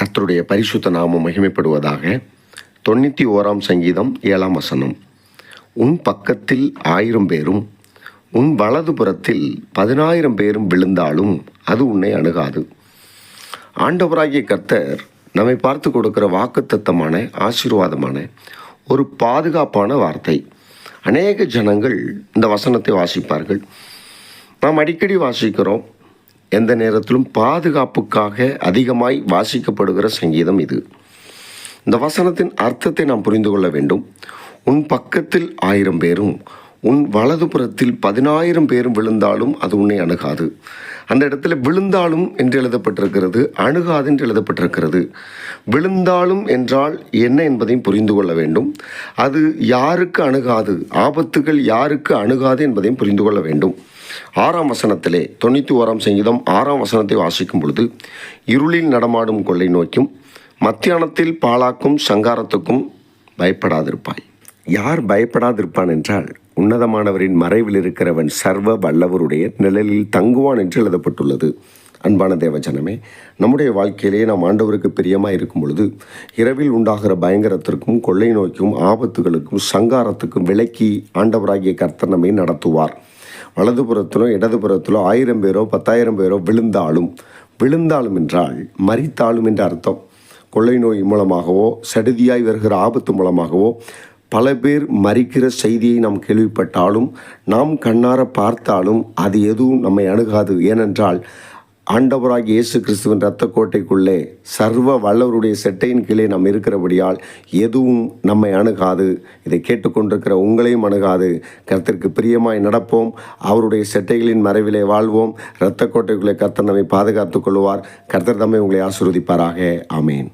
கர்த்தருடைய பரிசுத்த நாமம் மகிமைப்படுவதாக. 91 சங்கீதம் 7 வசனம். உன் பக்கத்தில் 1000 பேரும் உன் வலதுபுறத்தில் 10,000 பேரும் விழுந்தாலும் அது உன்னை அணுகாது. ஆண்டவராகிய கர்த்தர் நம்மை பார்த்து கொடுக்கிற வாக்குத்தத்தமான ஆசீர்வாதமான ஒரு பாதுகாப்பான வார்த்தை. அநேக ஜனங்கள் இந்த வசனத்தை வாசிப்பார்கள். நாம் அடிக்கடி வாசிக்கிறோம். எந்த நேரத்திலும் பாதுகாப்புக்காக அதிகமாய் வாசிக்கப்படுகிற சங்கீதம் இது. இந்த வசனத்தின் அர்த்தத்தை நாம் புரிந்து கொள்ள வேண்டும். உன் பக்கத்தில் 1000 பேரும் உன் வலதுபுறத்தில் 10,000 பேரும் விழுந்தாலும் அது உன்னை அணுகாது. அந்த இடத்துல விழுந்தாலும் என்று எழுதப்பட்டிருக்கிறது, அணுகாது என்று எழுதப்பட்டிருக்கிறது. விழுந்தாலும் என்றால் என்ன என்பதையும் புரிந்து கொள்ள வேண்டும். அது யாருக்கு அணுகாது, ஆபத்துகள் யாருக்கு அணுகாது என்பதையும் புரிந்து கொள்ள வேண்டும். 6 வசனத்திலே 91 சங்கீதம் 6 வசனத்தை வாசிக்கும் பொழுது, இருளில் நடமாடும் கொள்ளை நோக்கும் மத்தியானத்தில் பாழாக்கும் சங்காரத்துக்கும் பயப்படாதிருப்பாய். யார் பயப்படாதிருப்பான் என்றால், உன்னதமானவரின் மறைவில் இருக்கிறவன் சர்வ வல்லவருடைய நிழலில் தங்குவான் என்று எழுதப்பட்டுள்ளது. அன்பான தேவஜனமே, நம்முடைய வாழ்க்கையிலே நாம் ஆண்டவருக்கு பிரியமாக இருக்கும் பொழுது இரவில் உண்டாகிற பயங்கரத்திற்கும் கொள்ளை நோய்க்கும் ஆபத்துகளுக்கும் சங்காரத்துக்கும் விலக்கி ஆண்டவராகிய கர்த்தர் நம்மை நடத்துவார். வலதுபுறத்திலோ இடதுபுறத்திலோ 1000 பேரோ 10,000 பேரோ விழுந்தாலும் என்றால் மரித்தாலும் என்ற அர்த்தம். கொள்ளை நோய் மூலமாகவோ சடுதியாய் வருகிற ஆபத்து மூலமாகவோ பல பேர் மரிக்கிற செய்தியை நாம் கேள்விப்பட்டாலும், நாம் கண்ணார பார்த்தாலும் அது எதுவும் நம்மை அணுகாது. ஏனென்றால் ஆண்டவராகிய இயேசு கிறிஸ்துவின் இரத்த கோட்டைக்குள்ளே சர்வ வல்லவருடைய செட்டையின் கீழே நாம் இருக்கிறபடியால் எதுவும் நம்மை அணுகாது. இதை கேட்டுக்கொண்டிருக்கிற உங்களையும் அணுகாது. கர்த்தருக்கு பிரியமாய் நடப்போம். அவருடைய செட்டைகளின் மறைவிலே வாழ்வோம். இரத்த கோட்டைக்குள்ளே கர்த்தர் நம்மை பாதுகாத்துக் கொள்வார். கர்த்தர் தம்மை உங்களை ஆசீர்வதிப்பாராக. ஆமேன்.